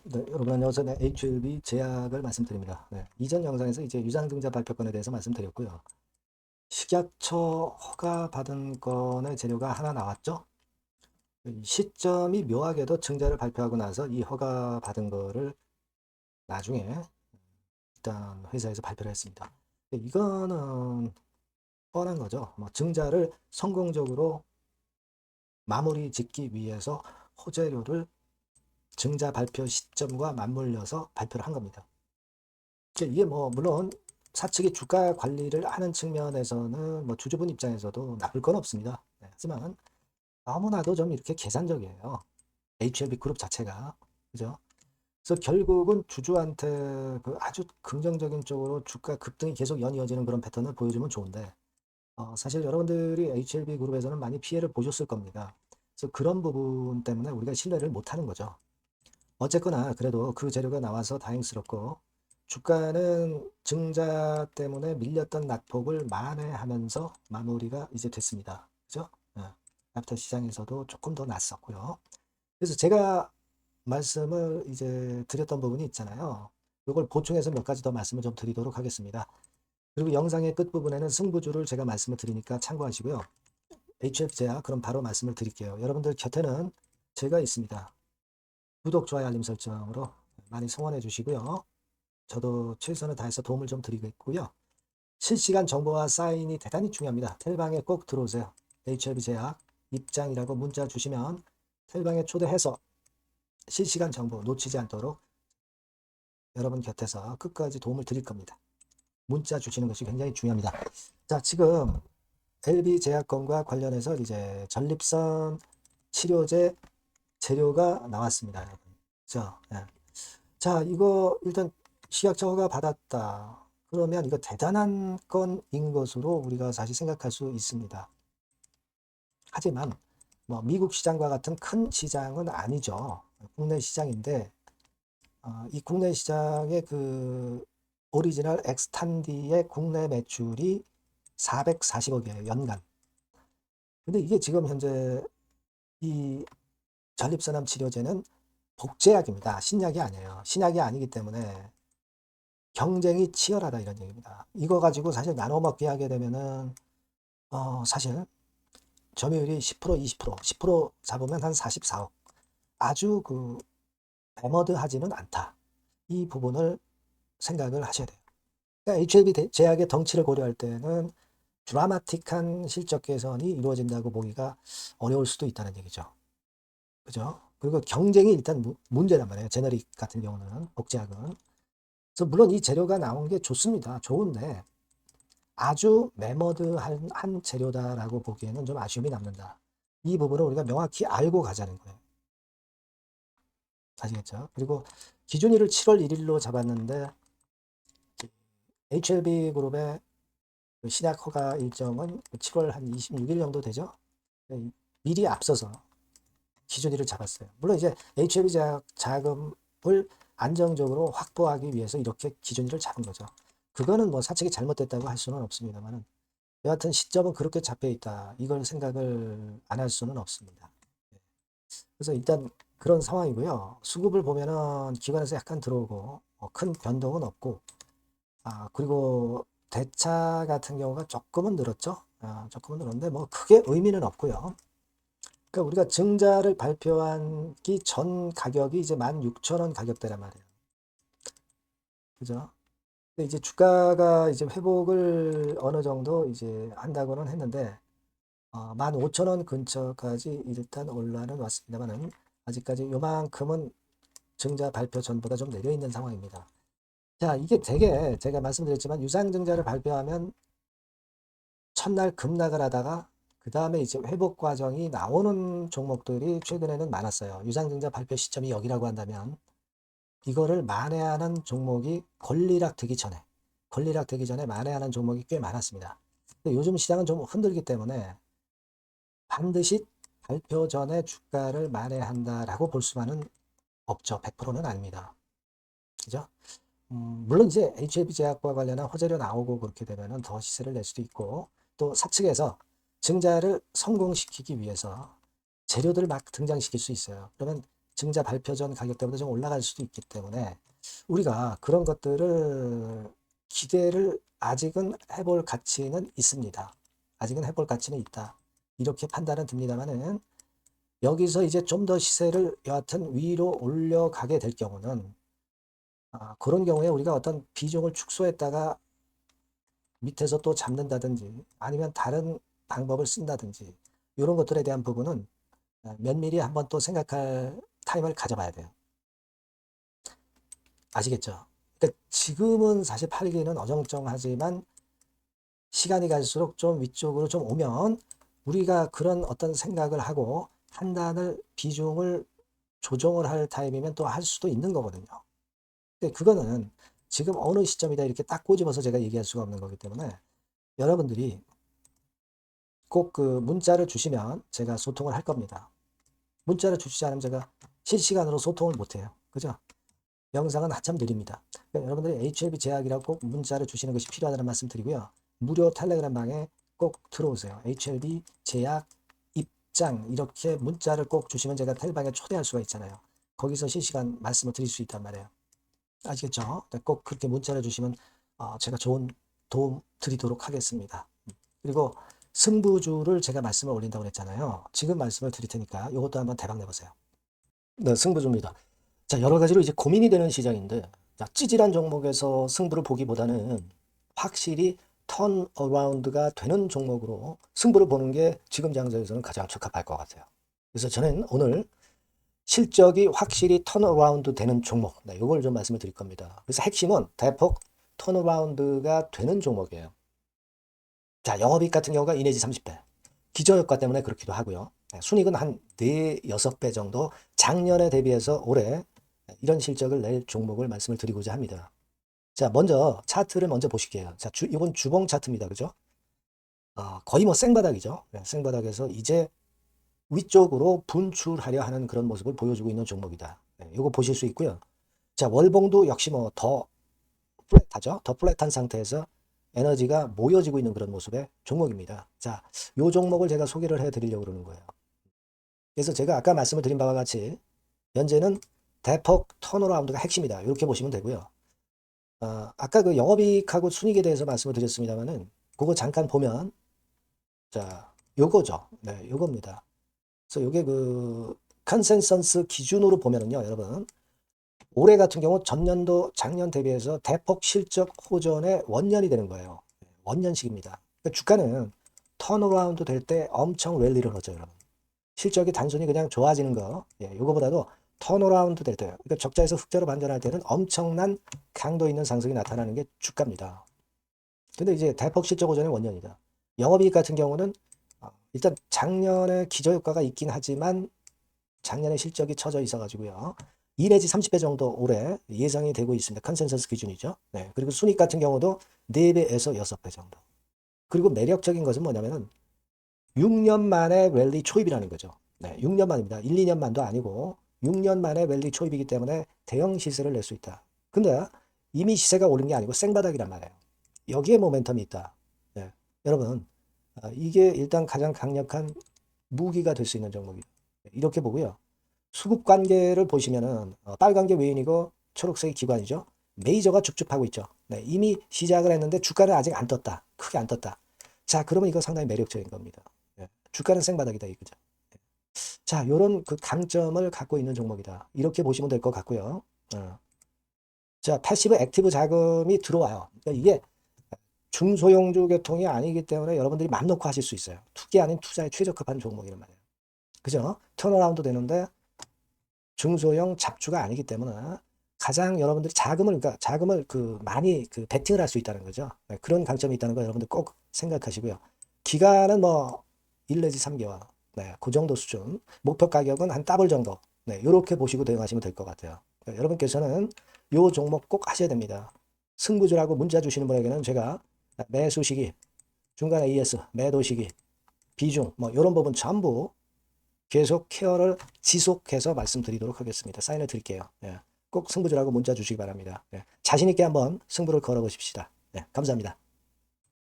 네, 여러분 안녕하세요. 네, HLB 제약을 말씀드립니다. 네, 이전 영상에서 이제 유상증자 발표건에 대해서 말씀드렸고요. 식약처 허가 받은 건의 재료가 하나 나왔죠. 시점이 묘하게도 증자를 발표하고 나서 이 허가 받은 거를 나중에 일단 회사에서 발표를 했습니다. 이거는 뻔한 거죠. 뭐 증자를 성공적으로 마무리 짓기 위해서 호재료를 증자 발표 시점과 맞물려서 발표를 한 겁니다. 이게 뭐 물론 사측이 주가 관리를 하는 측면에서는 뭐 주주분 입장에서도 나쁠 건 없습니다. 네, 하지만 너무나도 좀 이렇게 계산적이에요. HLB 그룹 자체가. 그죠? 그래서 결국은 주주한테 그 아주 긍정적인 쪽으로 주가 급등이 계속 연이어지는 그런 패턴을 보여주면 좋은데 사실 여러분들이 HLB 그룹에서는 많이 피해를 보셨을 겁니다. 그래서 그런 부분 때문에 우리가 신뢰를 못하는 거죠. 어쨌거나 그래도 그 재료가 나와서 다행스럽고 주가는 증자 때문에 밀렸던 낙폭을 만회하면서 마무리가 이제 됐습니다. 그죠? 애프터 시장에서도 조금 더 났었고요. 그래서 제가 말씀을 이제 드렸던 부분이 있잖아요. 이걸 보충해서 몇 가지 더 말씀을 좀 드리도록 하겠습니다. 그리고 영상의 끝부분에는 승부주를 제가 말씀을 드리니까 참고하시고요. HF제야 그럼 바로 말씀을 드릴게요. 여러분들 곁에는 제가 있습니다. 구독, 좋아요, 알림 설정으로 많이 성원해 주시고요. 저도 최선을 다해서 도움을 좀 드리겠고요. 실시간 정보와 사인이 대단히 중요합니다. 텔방에 꼭 들어오세요. HLB 제약 입장이라고 문자 주시면 텔방에 초대해서 실시간 정보 놓치지 않도록 여러분 곁에서 끝까지 도움을 드릴 겁니다. 문자 주시는 것이 굉장히 중요합니다. 자, 지금 LB 제약건과 관련해서 이제 전립선 치료제 재료가 나왔습니다, 여러분. 그죠? 예. 자, 이거 일단 식약처 허가 받았다. 그러면 이거 대단한 건인 것으로 우리가 사실 생각할 수 있습니다. 하지만 뭐 미국 시장과 같은 큰 시장은 아니죠. 국내 시장인데 이 국내 시장의 그 오리지널 엑스탄디의 국내 매출이 440억이에요, 연간. 근데 이게 지금 현재 이 전립선암 치료제는 복제약입니다. 신약이 아니에요. 신약이 아니기 때문에 경쟁이 치열하다 이런 얘기입니다. 이거 가지고 사실 나눠 먹기 하게 되면은 사실 점유율이 10% 20% 10% 잡으면 한 44억. 아주 그 매머드하지는 않다. 이 부분을 생각을 하셔야 돼요. 그러니까 HLB 제약의 덩치를 고려할 때는 드라마틱한 실적 개선이 이루어진다고 보기가 어려울 수도 있다는 얘기죠. 그죠? 그리고 경쟁이 일단 문제란 말이에요. 제너릭 같은 경우는 복제약은. 그래서 물론 이 재료가 나온 게 좋습니다. 좋은데 아주 매머드한 한 재료다라고 보기에는 좀 아쉬움이 남는다. 이 부분을 우리가 명확히 알고 가자는 거예요. 아시겠죠? 그리고 기준일을 7월 1일로 잡았는데 HLB 그룹의 신약 허가 일정은 7월 한 26일 정도 되죠? 미리 앞서서 기준일을 잡았어요. 물론 이제 HLB 자금을 안정적으로 확보하기 위해서 이렇게 기준일을 잡은 거죠. 그거는 뭐 사측이 잘못됐다고 할 수는 없습니다만은 여하튼 시점은 그렇게 잡혀 있다. 이걸 생각을 안 할 수는 없습니다. 그래서 일단 그런 상황이고요. 수급을 보면은 기관에서 약간 들어오고 큰 변동은 없고 그리고 대차 같은 경우가 조금은 늘었죠. 조금은 늘었는데 뭐 크게 의미는 없고요. 그러니까 우리가 증자를 발표하기 전 가격이 이제 16,000원 가격대란 말이에요. 그죠? 근데 이제 주가가 이제 회복을 어느 정도 이제 한다고는 했는데 15,000원 근처까지 일단 올라는 왔습니다만은 아직까지 요만큼은 증자 발표 전보다 좀 내려 있는 상황입니다. 자, 이게 되게 제가 말씀드렸지만 유상증자를 발표하면 첫날 급락을 하다가 그 다음에 이제 회복 과정이 나오는 종목들이 최근에는 많았어요. 유상증자 발표 시점이 여기라고 한다면 이거를 만회하는 종목이 권리락 되기 전에 만회하는 종목이 꽤 많았습니다. 근데 요즘 시장은 좀 흔들기 때문에 반드시 발표 전에 주가를 만회한다라고 볼 수만은 없죠. 100%는 아닙니다. 그죠? 물론 이제 HLB 제약과 관련한 호재료 나오고 그렇게 되면은 더 시세를 낼 수도 있고 또 사측에서 증자를 성공시키기 위해서 재료들을 막 등장시킬 수 있어요. 그러면 증자 발표 전 가격대보다 좀 올라갈 수도 있기 때문에 우리가 그런 것들을 기대를 아직은 해볼 가치는 있습니다. 아직은 해볼 가치는 있다. 이렇게 판단은 듭니다만은 여기서 이제 좀 더 시세를 여하튼 위로 올려가게 될 경우는 그런 경우에 우리가 어떤 비중을 축소했다가 밑에서 또 잡는다든지 아니면 다른 방법을 쓴다든지 이런 것들에 대한 부분은 면밀히 한번 또 생각할 타임을 가져봐야 돼요. 아시겠죠? 그러니까 지금은 사실 팔기는 어정쩡하지만 시간이 갈수록 좀 위쪽으로 좀 오면 우리가 그런 어떤 생각을 하고 판단을 비중을 조정을 할 타임이면 또 할 수도 있는 거거든요. 근데 그거는 지금 어느 시점이다 이렇게 딱 꼬집어서 제가 얘기할 수가 없는 거기 때문에 여러분들이 꼭 그 문자를 주시면 제가 소통을 할 겁니다. 문자를 주시지 않으면 제가 실시간으로 소통을 못해요. 그죠? 영상은 한참 느립니다. 그러니까 여러분들이 HLB 제약이라고 꼭 문자를 주시는 것이 필요하다는 말씀 드리고요. 무료 텔레그램 방에 꼭 들어오세요. HLB 제약 입장 이렇게 문자를 꼭 주시면 제가 텔방에 초대할 수가 있잖아요. 거기서 실시간 말씀을 드릴 수 있단 말이에요. 아시겠죠? 꼭 그렇게 문자를 주시면 제가 좋은 도움 드리도록 하겠습니다. 그리고 승부주를 제가 말씀을 올린다고 그랬잖아요. 지금 말씀을 드릴 테니까 이것도 한번 대박 내보세요. 네, 승부주입니다. 자, 여러 가지로 이제 고민이 되는 시장인데, 자, 찌질한 종목에서 승부를 보기보다는 확실히 턴어라운드가 되는 종목으로 승부를 보는 게 지금 장세에서는 가장 적합할 것 같아요. 그래서 저는 오늘 실적이 확실히 턴어라운드 되는 종목, 네, 이걸 좀 말씀을 드릴 겁니다. 그래서 핵심은 대폭 턴어라운드가 되는 종목이에요. 자, 영업이익 같은 경우가 2 내지 30배. 기저효과 때문에 그렇기도 하고요. 순이익은 한 4, 6배 정도 작년에 대비해서 올해 이런 실적을 낼 종목을 말씀을 드리고자 합니다. 자, 먼저 차트를 먼저 보실게요. 자, 이건 주봉 차트입니다. 그죠? 거의 뭐 생바닥이죠. 생바닥에서 이제 위쪽으로 분출하려 하는 그런 모습을 보여주고 있는 종목이다. 이거 보실 수 있고요. 자, 월봉도 역시 뭐 더 플랫하죠. 더 플랫한 상태에서 에너지가 모여지고 있는 그런 모습의 종목입니다. 자, 요 종목을 제가 소개를 해드리려고 그러는 거예요. 그래서 제가 아까 말씀을 드린 바와 같이 현재는 대폭 턴어라운드가 핵심이다. 이렇게 보시면 되고요. 아까 그 영업이익하고 순이익에 대해서 말씀을 드렸습니다만은 그거 잠깐 보면 자, 요거죠. 네, 요겁니다. 그래서 요게 그 컨센서스 기준으로 보면은요, 여러분. 올해 같은 경우 전년도 작년 대비해서 대폭 실적 호전의 원년이 되는 거예요. 원년식입니다. 그러니까 주가는 턴어라운드 될 때 엄청 랠리를 하죠, 여러분. 실적이 단순히 그냥 좋아지는 거, 이거보다도 턴어라운드 될 때, 그러니까 적자에서 흑자로 반전할 때는 엄청난 강도 있는 상승이 나타나는 게 주가입니다. 근데 이제 대폭 실적 호전의 원년이다. 영업이익 같은 경우는 일단 작년에 기저효과가 있긴 하지만 작년에 실적이 처져 있어가지고요. 2 내지 30배 정도 올해 예상이 되고 있습니다. 컨센서스 기준이죠. 네. 그리고 순이익 같은 경우도 4배에서 6배 정도. 그리고 매력적인 것은 뭐냐면은 6년 만에 랠리 초입이라는 거죠. 네, 6년 만입니다. 1, 2년 만도 아니고 6년 만에 랠리 초입이기 때문에 대형 시세를 낼 수 있다. 근데 이미 시세가 오른 게 아니고 생바닥이란 말이에요. 여기에 모멘텀이 있다. 네. 여러분, 이게 일단 가장 강력한 무기가 될 수 있는 종목이에요. 이렇게 보고요. 수급 관계를 보시면은 빨간 게 외인이고 초록색이 기관이죠. 메이저가 쭉쭉 하고 있죠. 네, 이미 시작을 했는데 주가는 아직 안 떴다. 크게 안 떴다. 자, 그러면 이거 상당히 매력적인 겁니다. 네, 주가는 생바닥이다 이거죠. 자, 요런 그 강점을 갖고 있는 종목이다. 이렇게 보시면 될 것 같고요. 자, 패시브 액티브 자금이 들어와요. 그러니까 이게 중소형주 계통이 아니기 때문에 여러분들이 맘 놓고 하실 수 있어요. 투기 아닌 투자에 최적합한 종목이란 말이에요. 그죠? 턴어라운드 되는데 중소형 잡주가 아니기 때문에 가장 여러분들이 그러니까 자금을 많이 베팅을 할 수 있다는 거죠. 네, 그런 강점이 있다는 거 여러분들 꼭 생각하시고요. 기간은 뭐 1 내지 3개월. 네, 그 정도 수준. 목표 가격은 한 더블 정도. 네, 이렇게 보시고 대응하시면 될 것 같아요. 네, 여러분께서는 요 종목 꼭 하셔야 됩니다. 승부주라고 문자 주시는 분에게는 제가 매수 시기, 중간 AS, 매도 시기, 비중, 뭐 이런 부분 전부 계속 케어를 지속해서 말씀드리도록 하겠습니다. 사인을 드릴게요. 꼭 승부주라고 문자 주시기 바랍니다. 자신 있게 한번 승부를 걸어보십시다. 감사합니다.